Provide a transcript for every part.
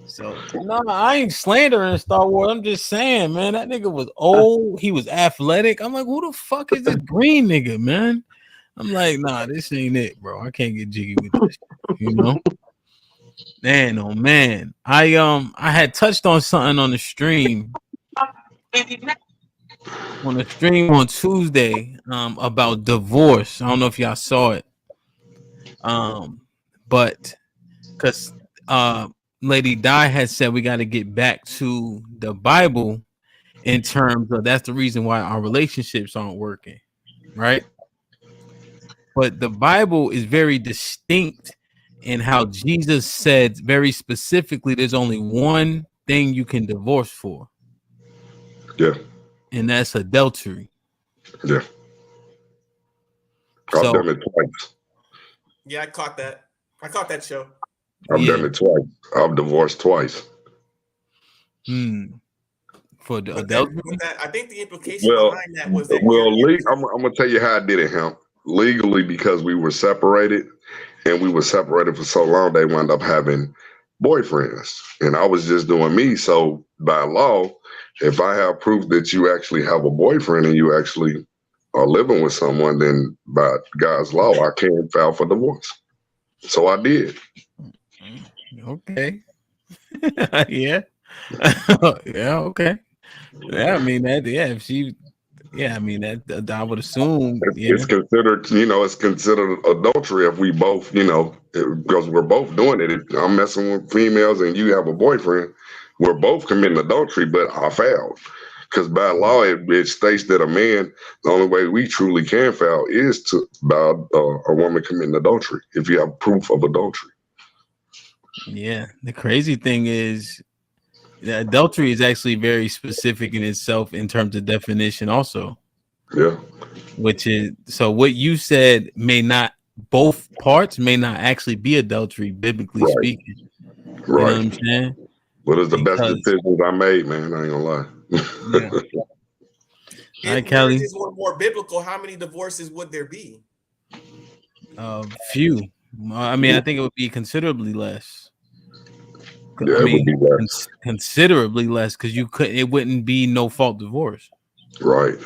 So no, I ain't slandering Star Wars. I'm just saying, man, that nigga was old. He was athletic. I'm like, who the fuck is this green nigga, man? I'm like, nah, this ain't it, bro. I can't get jiggy with this, you know. Man, oh man, I had touched on something on the stream on Tuesday about divorce. I don't know if y'all saw it, but because Lady Di had said we got to get back to the Bible in terms of that's the reason why our relationships aren't working, right? But the Bible is very distinct in how Jesus said very specifically there's only one thing you can divorce for. Yeah. And that's adultery. Yeah. I've done it twice. Yeah, I caught that. I caught that show. I've done it twice. I've divorced twice. For the adultery? I think the implication behind that was that I'm gonna tell you how I did it, Hamp. Legally, because we were separated, and we were separated for so long, they wound up having boyfriends, and I was just doing me. So by law, if I have proof that you actually have a boyfriend and you actually are living with someone, then by God's law, I can't file for divorce. So I did. Okay. Yeah. Yeah. Okay. Yeah. I mean that. Yeah. If she. Yeah. I mean that. I would assume. It's considered. It's considered adultery if we both. Because we're both doing it. If I'm messing with females and you have a boyfriend, we're both committing adultery. But I failed because by law it states that a man, the only way we truly can foul is by a woman committing adultery if you have proof of adultery. Yeah, the crazy thing is that adultery is actually very specific in itself in terms of definition also. Yeah. Which is, so what you said both parts may not actually be adultery, biblically speaking. Right. You know what I'm saying? But it's the best decisions I made, man. I ain't gonna lie. Yeah. If marriage is more biblical, how many divorces would there be? Few. I mean, I think it would be considerably less. Yeah, it would be less. Considerably less, because it wouldn't be no fault divorce. Right.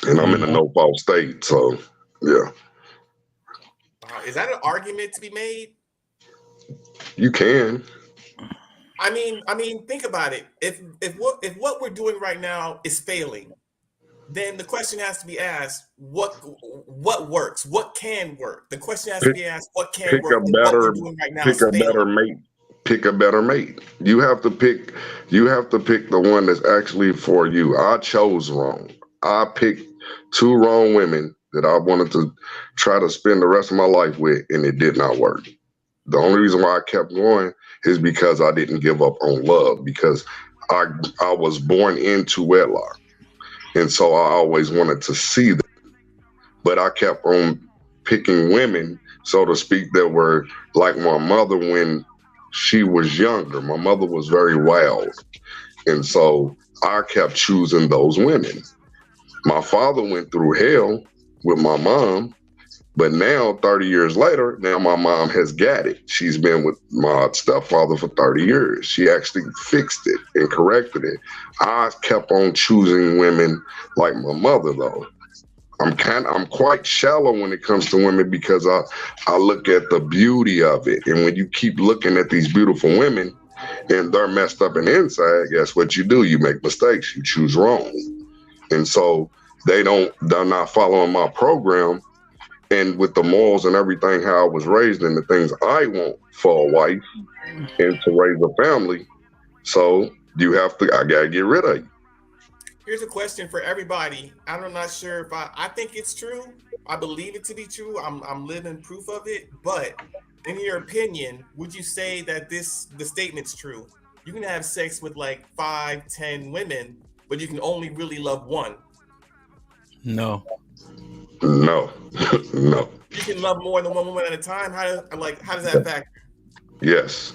And I'm in a no fault state, so yeah. Is that an argument to be made? You can. I mean, think about it. If what we're doing right now is failing, then the question has to be asked: what works? What can work? The question has to be asked: what can work? What we're doing right now is failing. Better mate. Pick a better mate. You have to pick the one that's actually for you. I chose wrong. I picked two wrong women that I wanted to try to spend the rest of my life with, and it did not work. The only reason why I kept going is because I didn't give up on love, because I was born into wedlock. And so I always wanted to see that. But I kept on picking women, so to speak, that were like my mother when she was younger. My mother was very wild. And so I kept choosing those women. My father went through hell with my mom, but now 30 years later, now my mom has got it. She's been with my stepfather for 30 years. She actually fixed it and corrected it. I kept on choosing women like my mother, though. I'm quite shallow when it comes to women, because I look at the beauty of it. And when you keep looking at these beautiful women and they're messed up in the inside, guess what you do? You make mistakes. You choose wrong. And so they're not following my program. And with the morals and everything, how I was raised and the things I want for a wife and to raise a family. So I gotta get rid of you. Here's a question for everybody. I'm not sure if I think it's true. I believe it to be true. I'm living proof of it. But in your opinion, would you say that the statement's true? You can have sex with like 5, 10 women, but you can only really love one. No. No. No. You can love more than one woman at a time. How does that factor? Yes.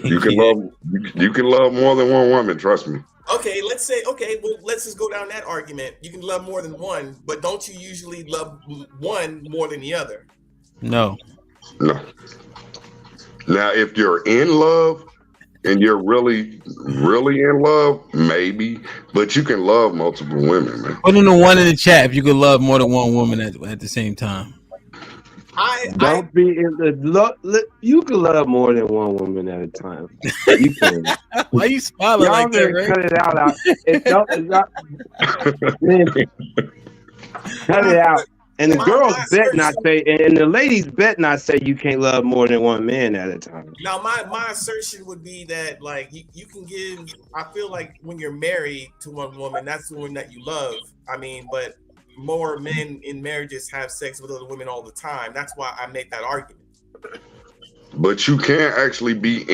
You can love more than one woman, trust me. Okay, let's just go down that argument. You can love more than one, but don't you usually love one more than the other? No. Now, if you're in love and you're really, really in love, maybe, but you can love multiple women, man. Put in the one in the chat if you could love more than one woman at the same time. Don't be in the you can love more than one woman at a time. You can. Why you smiling Y'all like that, better right? cut it out. Cut it out. And the girls bet not say, and the ladies bet not say you can't love more than one man at a time. Now, my assertion would be that like you can give. I feel like when you're married to one woman, that's the one that you love. I mean, but more men in marriages have sex with other women all the time. That's why I make that argument. But you can't actually be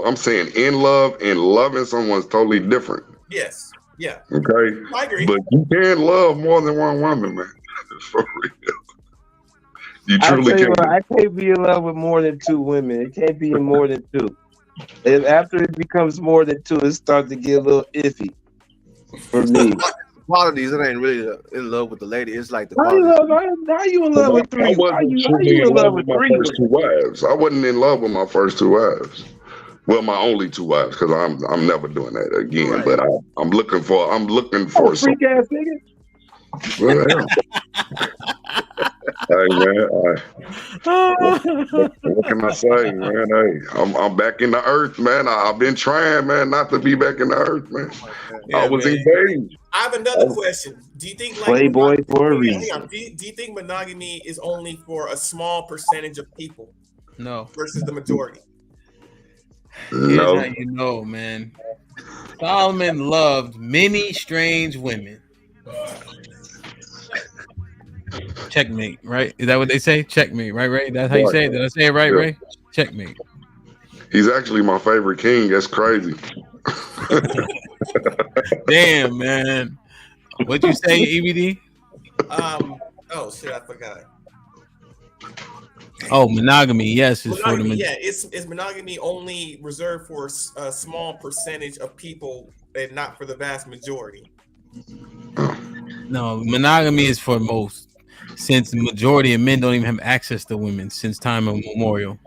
I'm saying in love, and loving someone's totally different. Yes. Yeah. Okay. I agree. But you can love more than one woman, man. For real. You truly can. I can't be in love with more than two women. It can't be more than two. And after it becomes more than two, it starts to get a little iffy for me. Qualities, it ain't really in love with the lady. It's like the How you in love with three? How you in love with my three? first two wives. I wasn't in love with my first two wives. Well, my only two wives, because I'm never doing that again. Right. But I'm looking for freak ass nigga. Well, hey man, what can I say, man? Hey, I'm back in the earth, man. I've been trying, man, not to be back in the earth, man. Yeah, I was engaged. I have another question. Do you think Playboy for a reason? Do you think monogamy is only for a small percentage of people? No. Versus the majority. No. Here's how you know, man. Solomon loved many strange women. Checkmate, right? Is that what they say? Checkmate, right? Ray? That's how you say it. Did I say it right, Ray? Checkmate. He's actually my favorite king. That's crazy. Damn, man. What'd you say, EBD? Oh shit, I forgot. Oh, monogamy. Yes, it's monogamy, is monogamy only reserved for a small percentage of people and not for the vast majority? No, monogamy is for most. Since the majority of men don't even have access to women since time immemorial.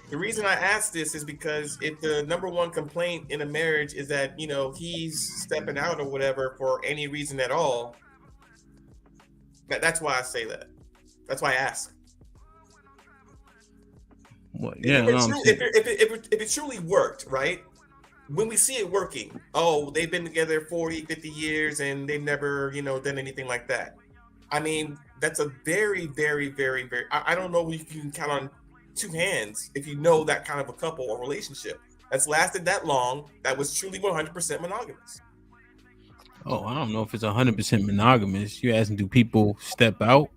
The reason I ask this is because if the number one complaint in a marriage is that, you know, he's stepping out or whatever for any reason at all, that's why I say that. That's why I ask. What? Yeah, if it truly worked, right? When we see it working, they've been together 40, 50 years and they've never, done anything like that. I mean, that's a very, very, very, very, I don't know if you can count on two hands if you know that kind of a couple or relationship that's lasted that long, that was truly 100% monogamous. Oh, I don't know if it's 100% monogamous. You asking, do people step out?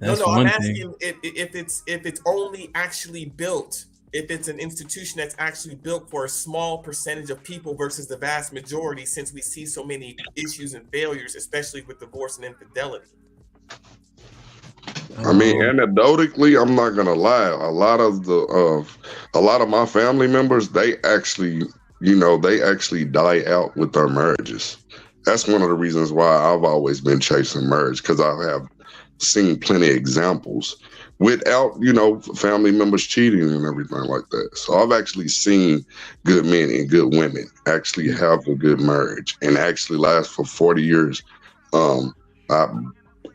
That's I'm asking if it's only actually built, if it's an institution that's actually built for a small percentage of people versus the vast majority, since we see so many issues and failures, especially with divorce and infidelity. I mean, anecdotally, I'm not gonna lie. A lot of my family members, they actually die out with their marriages. That's one of the reasons why I've always been chasing marriage, because I have seen plenty of examples without, family members cheating and everything like that. So I've actually seen good men and good women actually have a good marriage and actually last for 40 years.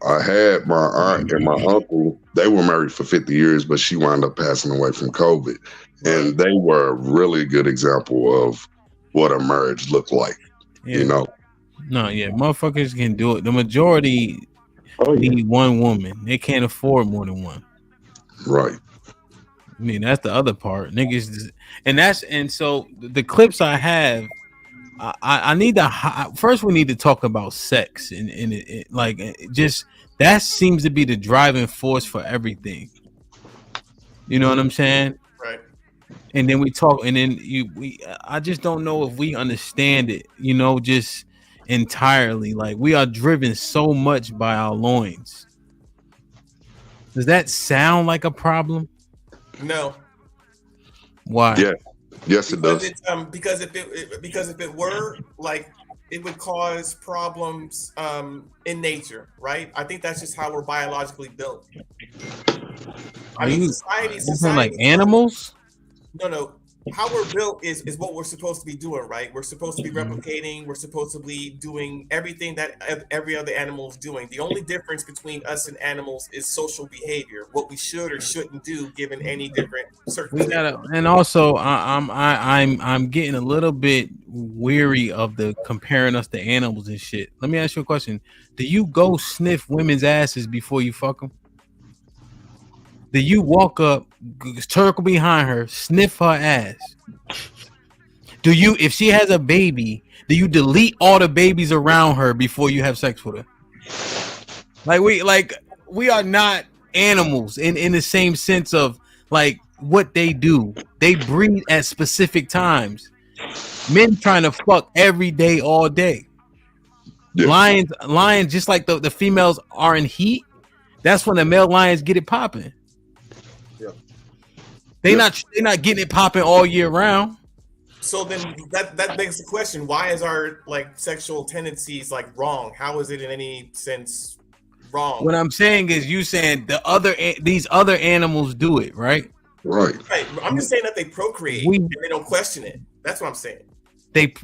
I had my aunt and my uncle, they were married for 50 years, but she wound up passing away from COVID. And they were a really good example of what a marriage looked like, No, motherfuckers can do it. The majority need one woman. They can't afford more than one. Right. I mean, that's the other part. Niggas, and so the clips I have, I need to first we need to talk about sex and that seems to be the driving force for everything. You know what I'm saying? Right. And then we talk, and then I just don't know if we understand it, just entirely. Like, we are driven so much by our loins. Does that sound like a problem? No. Why? Yeah. Yes, it does. Because if it were, like, it would cause problems in nature, right? I think that's just how we're biologically built. I mean, society like animals. No. How we're built is what we're supposed to be doing, right? We're supposed to be replicating. We're supposed to be doing everything that every other animal is doing. The only difference between us and animals is social behavior, what we should or shouldn't do given any different We circumstances. gotta, and also I'm getting a little bit weary of the comparing us to animals and shit. Let me ask you a question: do you go sniff women's asses before you fuck them? Do you walk up, circle behind her, sniff her ass? Do you, if she has a baby, do you delete all the babies around her before you have sex with her? Like we are not animals in the same sense of like what they do. They breed at specific times. Men trying to fuck every day, all day. Yeah. Lions, just like the females are in heat. That's when the male lions get it popping. They're not getting it popping all year round. So then that begs the question: why is our like sexual tendencies like wrong? How is it in any sense wrong? What I'm saying is, you saying these other animals do it, right? Right. Right. I'm just saying that they procreate and they don't question it. That's what I'm saying.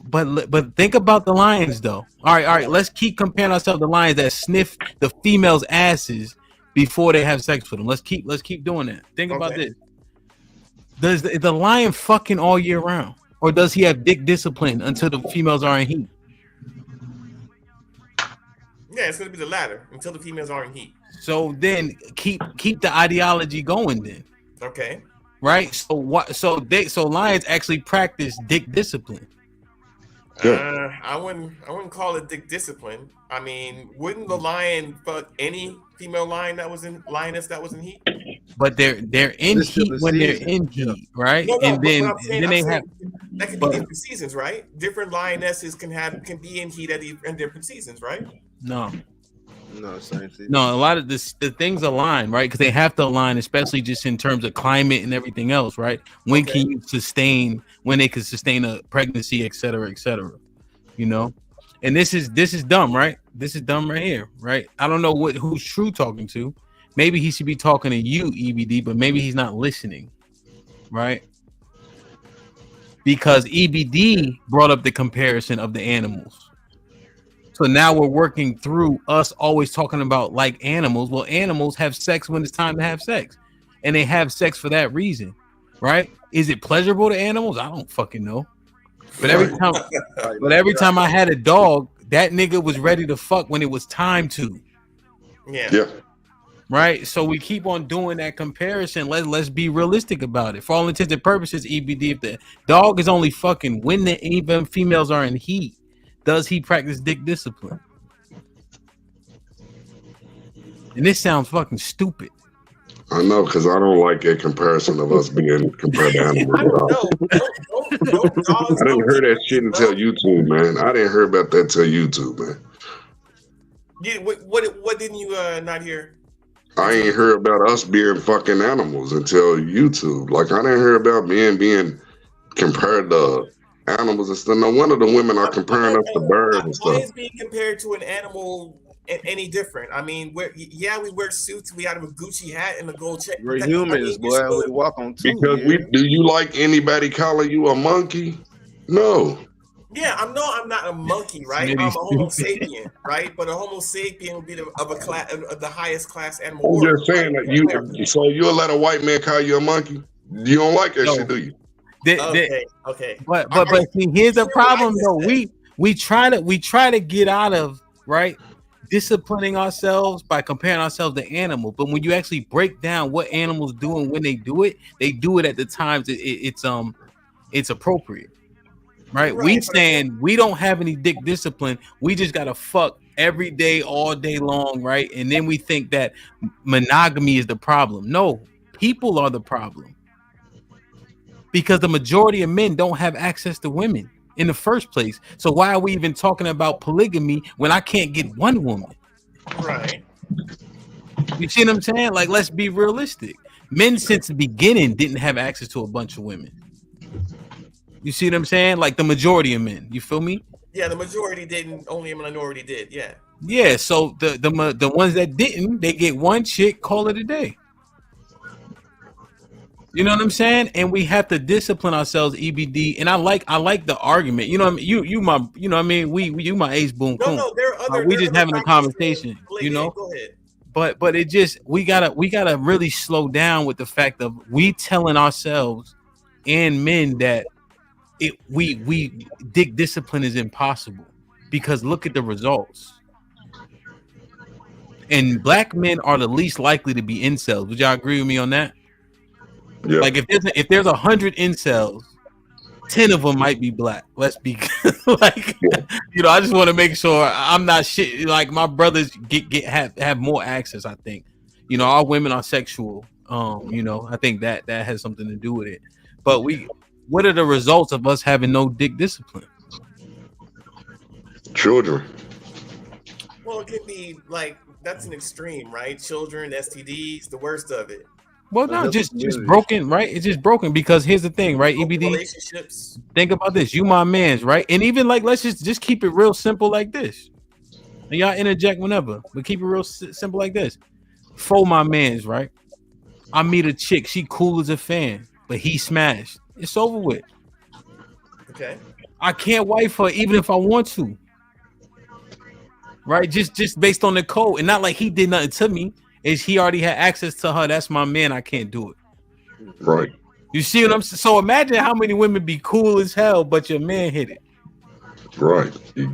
But think about the lions though. All right. Let's keep comparing ourselves to lions that sniff the females' asses before they have sex with them. Let's keep doing that. Think about this. Does the lion fucking all year round, or does he have dick discipline until the females are in heat? Yeah, it's gonna be the latter until the females are in heat. So then keep the ideology going then. Okay. Right? So what? So lions actually practice dick discipline. I wouldn't call it dick discipline. I mean, wouldn't the lion fuck any female lioness that was in heat? But they're in heat when they're in heat, right? No, and then they have that could be different seasons, right? Different lionesses can be in heat in different seasons, right? no, same season. a lot of the things align, right? Because they have to align, especially just in terms of climate and everything else, right? When they can sustain a pregnancy, et cetera, you know. And this is dumb, right? This is dumb right here, right? I don't know who's True talking to. Maybe he should be talking to you, EBD, but maybe he's not listening, right? Because EBD brought up the comparison of the animals. So now we're working through us always talking about like animals. Well, animals have sex when it's time to have sex, and they have sex for that reason, right? Is it pleasurable to animals? I don't fucking know. But every time I had a dog, that nigga was ready to fuck when it was time to. Yeah. Right, so we keep on doing that comparison. Let's be realistic about it. For all intents and purposes, EBD, if the dog is only fucking when the even females are in heat, does he practice dick discipline? And this sounds fucking stupid. I know, because I don't like a comparison of us being compared to animals. I didn't hear that shit until YouTube, man. I didn't hear about that till YouTube, man. Yeah, what didn't you not hear? I ain't hear about us being fucking animals until YouTube. Like, I didn't hear about men being compared to animals and stuff. No wonder the women are comparing us to birds and stuff. Why is being compared to an animal any different? I mean, we wear suits. We have a Gucci hat and a gold chain. We're humans, boy. We walk on two. Because do you like anybody calling you a monkey? No. Yeah, I'm not a monkey, right? I'm a Homo sapien, right? But a Homo sapien would be of the highest class animal. I'm just saying that so you'll let a white man call you a monkey? You don't like that shit, do you? Okay. But see, here's the problem though. We try to get out of, right, disciplining ourselves by comparing ourselves to animals. But when you actually break down what animals do and when they do it at the times it's appropriate. Right? We saying we don't have any dick discipline. We just gotta fuck every day, all day long, right? And then we think that monogamy is the problem. No, people are the problem. Because the majority of men don't have access to women in the first place. So why are we even talking about polygamy when I can't get one woman? Right. You see what I'm saying? Like, let's be realistic. Men since the beginning didn't have access to a bunch of women. You see what I'm saying? Like the majority of men. You feel me? Yeah, the majority didn't. Only a minority did. Yeah. Yeah. So the ones that didn't, they get one chick, call it a day. You know what I'm saying? And we have to discipline ourselves, EBD. And I like the argument. You know what I mean? You my, you know what I mean? You my ace boom coon. No, there are other. We just having a conversation, you know. Go ahead. But it just we gotta really slow down with the fact of we telling ourselves and men that we dick discipline is impossible because look at the results. And black men are the least likely to be incels. Would y'all agree with me on that? Yeah. Like if there's 100 incels, 10 of them might be black. Let's be like, you know, I just want to make sure I'm not shit. Like my brothers have more access. I think, you know, our women are sexual. You know, I think that has something to do with it. But what are the results of us having no dick discipline? Children. Well, it could be like that's an extreme, right? Children, STDs, the worst of it. Well, no, just broken, right? It's just broken because here's the thing, right? EBD. Relationships. Think about this. You my man's, right? And even like, let's just keep it real simple like this. And y'all interject whenever, but keep it real simple like this. For my man's, right? I meet a chick, she cool as a fan, but he smashed. It's over with. Okay. I can't wife her even if I want to. Right? Just based on the code, and not like he did nothing to me. Is he already had access to her? That's my man. I can't do it. Right. You see what I'm saying? So imagine how many women be cool as hell, but your man hit it. Right. Right.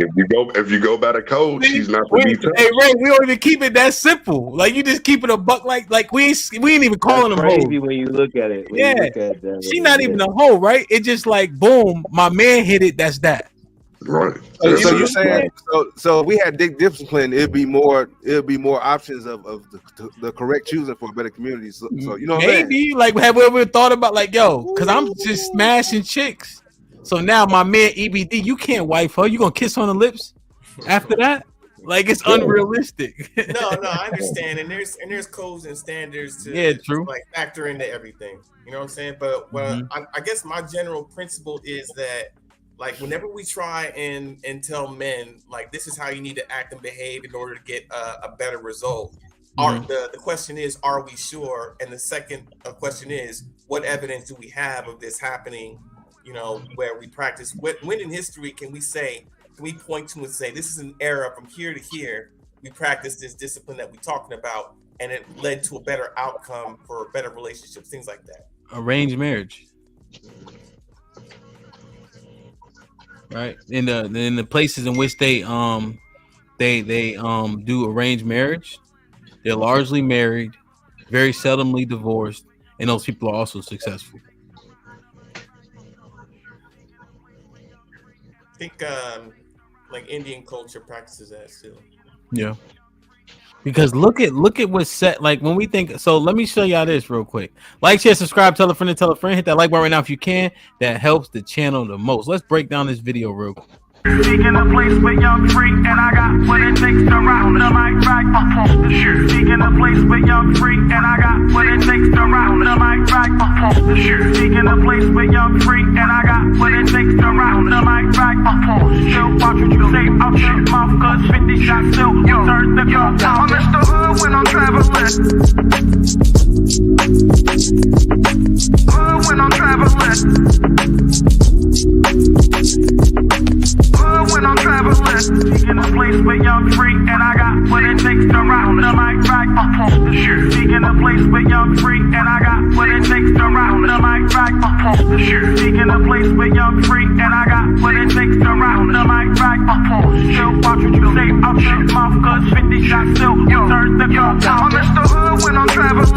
If you go by the code, she's not to be touched. Hey Ray, we don't even keep it that simple. Like you just keep it a buck. Like we ain't even calling them hoes. When you look at it. She not even a hoe, right? It just like boom, my man hit it. That's that. Right. So you're saying so if we had dick discipline, it'd be more options of the correct choosing for a better community. So you know, maybe like have we ever thought about like because I'm just smashing chicks. So now my man EBD, you can't wife her. You gonna kiss on the lips after that? Like it's unrealistic. No, I understand. And there's codes and standards to true. Like factor into everything. You know what I'm saying? But I guess my general principle is that. Like whenever we try and tell men like this is how you need to act and behave in order to get a better result, the question is, are we sure? And the second question is, what evidence do we have of this happening? You know, where we practice. When in history can we point to and say this is an era from here to here? We practice this discipline that we're talking about, and it led to a better outcome for better relationships, things like that. Arranged marriage. Right in the places in which they do arranged marriage, they're largely married, very seldomly divorced, and those people are also successful. I think like Indian culture practices that still. Yeah. Because look at what's set. Like when we think, so let me show y'all this real quick. Like, share, subscribe, tell a friend, hit that like button right now if you can. That helps the channel the most. Let's break down this video real quick. Speaking of place with young freak, and I got what it takes to rock the mic right up the shoot. Speaking of place with young freak, and I got what it takes to rock the mic right up the shoot. Speaking of place with young freak, and I got what it takes to rock the mic right up the shoot. Watch what you say out your mouth, cause 50 shots still turn the gun down. I'm Mr. Hood when I'm traveling. Hood when I'm traveling. When I'm traveling, speaking of place with young freak, and I got what it takes to rock the mic right up the shoot. Speaking of place with young freak, and I got what it takes to rock the mic right up the shoot. Speaking of place with young freak, and I got what it takes to rock the mic right up the shoot. Watch what you say out your mouth, cause 50 shots still turn the gun down. I'm Mr. Hood when I'm traveling.